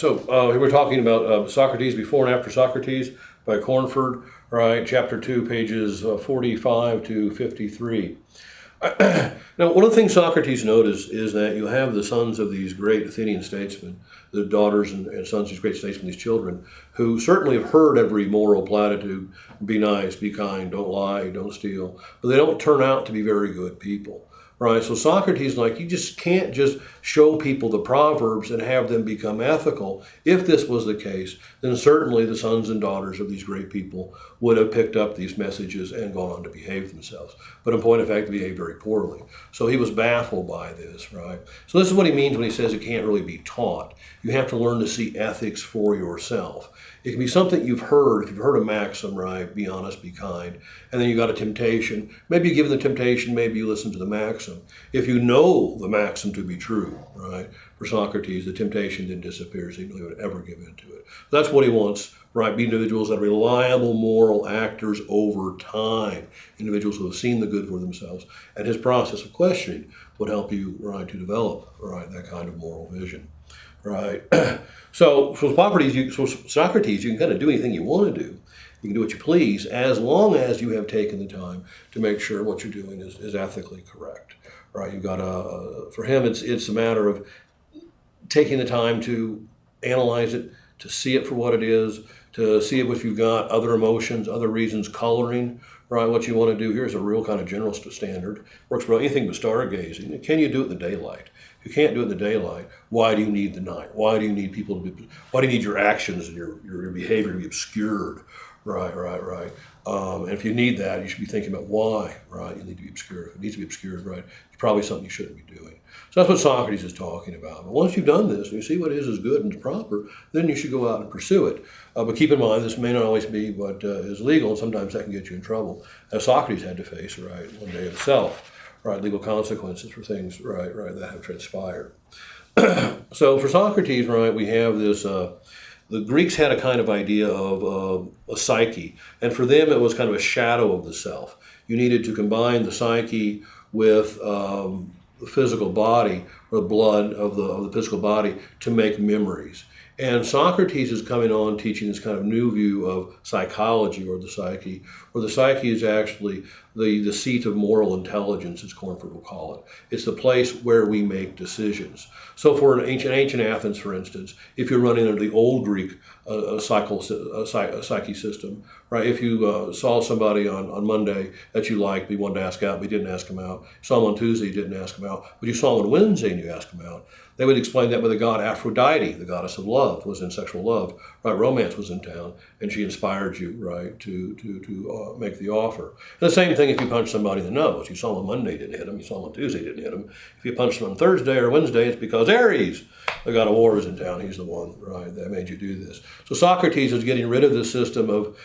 So we're talking about Socrates, Before and After Socrates by Cornford, right? Chapter 2, pages 45 to 53. Now, one of the things Socrates noticed is that you have the sons of these great Athenian statesmen, the daughters and sons of these great statesmen, these children, who certainly have heard every moral platitude: be nice, be kind, don't lie, don't steal, but they don't turn out to be very good people. Right, so Socrates, you just can't just show people the proverbs and have them become ethical. If this was the case, then certainly the sons and daughters of these great people would have picked up these messages and gone on to behave themselves. But in point of fact, they behaved very poorly. So he was baffled by this, right? So this is what he means when he says it can't really be taught. You have to learn to see ethics for yourself. It can be something you've heard. If you've heard a maxim, right, be honest, be kind, and then you got a temptation. Maybe you give the temptation, maybe you listen to the maxim. If you know the maxim to be true, right, for Socrates, the temptation then disappears. He really would ever give in to it. That's what he wants, right, be individuals that are reliable moral actors over time, individuals who have seen the good for themselves. And his process of questioning would help you, right, to develop, right, that kind of moral vision. Right. So Socrates, you can kind of do anything you want to do. You can do what you please, as long as you have taken the time to make sure what you're doing is ethically correct. Right. You've got for him, it's a matter of taking the time to analyze it, to see it for what it is, to see if you've got other emotions, other reasons coloring, right, what you want to do. Here's a real kind of general standard. Works for anything but stargazing. Can you do it in the daylight? If you can't do it in the daylight, why do you need the night? Why do you need why do you need your actions and your behavior to be obscured? Right. And if you need that, you should be thinking about why, right? You need to be obscured. If it needs to be obscured, right, it's probably something you shouldn't be doing. So that's what Socrates is talking about. But once you've done this and you see what is good and is proper, then you should go out and pursue it. But keep in mind, this may not always be what is legal, and sometimes that can get you in trouble, as Socrates had to face, right, one day himself. Right, legal consequences for things, right, that have transpired. So for Socrates, right, we have this, the Greeks had a kind of idea of a psyche, and for them it was kind of a shadow of the self. You needed to combine the psyche with the physical body, or the blood of the physical body, to make memories. And Socrates is coming on teaching this kind of new view of psychology, or the psyche, where the psyche is actually the seat of moral intelligence, as Cornford will call it. It's the place where we make decisions. So for an ancient Athens, for instance, if you're running under the old Greek psyche system, right? If you saw somebody on Monday that you liked, but you wanted to ask out, but you didn't ask them out. You saw them on Tuesday, you didn't ask them out, but you saw them on Wednesday and you asked them out. They would explain that by the god Aphrodite, the goddess of love, was in sexual love, right? Romance was in town, and she inspired you, right, to make the offer. And the same thing if you punch somebody in the nose. You saw them on Monday, didn't hit them. You saw them on Tuesday, didn't hit them. If you punched them on Thursday or Wednesday, it's because Ares, the god of war, is in town. He's the one, right, that made you do this. So Socrates is getting rid of this system of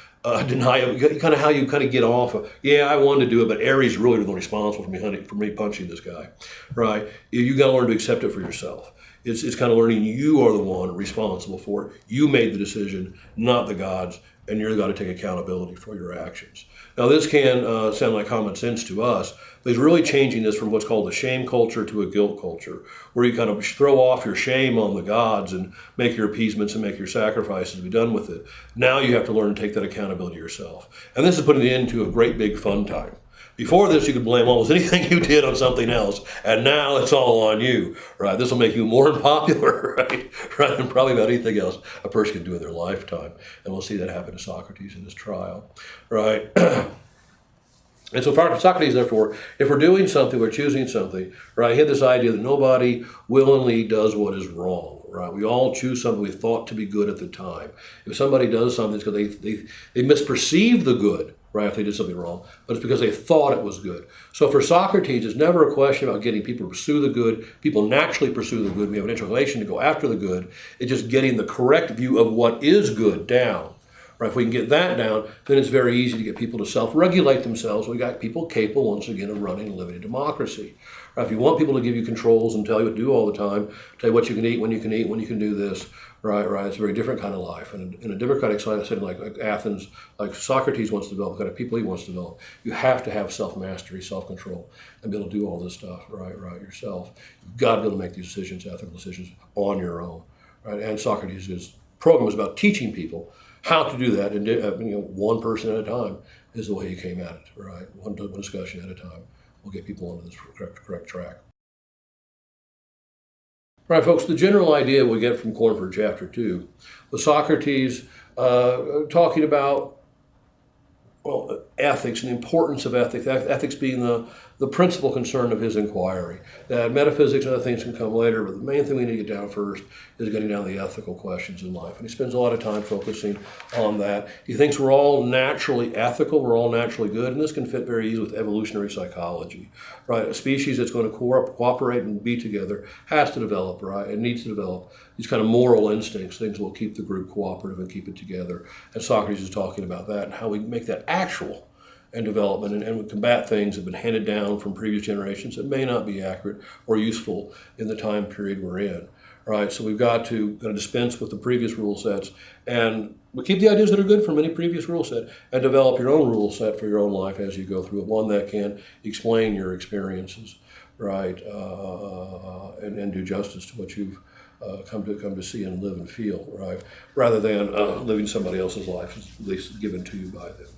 denial, kind of how you kind of get off of, yeah, I wanted to do it, but Ares really was responsible for me punching this guy, right? You got to learn to accept it for yourself. It's kind of learning you are the one responsible for it. You made the decision, not the gods, and you're got to take accountability for your actions. Now, this can sound like common sense to us, but he's really changing this from what's called a shame culture to a guilt culture, where you kind of throw off your shame on the gods and make your appeasements and make your sacrifices and be done with it. Now you have to learn to take that accountability yourself. And this is putting it into a great big fun time. Before this, you could blame almost anything you did on something else, and now it's all on you, right? This will make you more unpopular, right? Rather than probably about anything else a person can do in their lifetime. And we'll see that happen to Socrates in his trial, right? And so Socrates, therefore, if we're doing something, we're choosing something, right? He had this idea that nobody willingly does what is wrong, right? We all choose something we thought to be good at the time. If somebody does something, it's because they misperceive the good, right, if they did something wrong, but it's because they thought it was good. So for Socrates, it's never a question about getting people to pursue the good. People naturally pursue the good. We have an inclination to go after the good. It's just getting the correct view of what is good down. Right, if we can get that down, then it's very easy to get people to self-regulate themselves. We got people capable, once again, of running and living a democracy. Right, if you want people to give you controls and tell you what to do all the time, tell you what you can eat, when you can do this, right, it's a very different kind of life. And in a democratic setting like Athens, like Socrates wants to develop, the kind of people he wants to develop, you have to have self-mastery, self-control, and be able to do all this stuff, right, yourself. You've got to be able to make these decisions, ethical decisions, on your own. right? And Socrates' program was about teaching people how to do that, and one person at a time is the way he came at it, right? One discussion at a time will get people onto this correct track. Right, folks, the general idea we get from Cornford chapter 2 was Socrates talking about, well, ethics and the importance of ethics, ethics being the principal concern of his inquiry. That metaphysics and other things can come later, but the main thing we need to get down first is getting down the ethical questions in life. And he spends a lot of time focusing on that. He thinks we're all naturally ethical, we're all naturally good, and this can fit very easily with evolutionary psychology, right? A species that's going to cooperate and be together has to develop, right? It needs to develop these kind of moral instincts, things that will keep the group cooperative and keep it together. And Socrates is talking about that and how we make that actual and development, and we combat things that have been handed down from previous generations that may not be accurate or useful in the time period we're in. Right, so we've got to dispense with the previous rule sets, and we keep the ideas that are good from any previous rule set, and develop your own rule set for your own life as you go through it, one that can explain your experiences, right, and do justice to what you've come to see and live and feel, right, rather than living somebody else's life, at least given to you by them.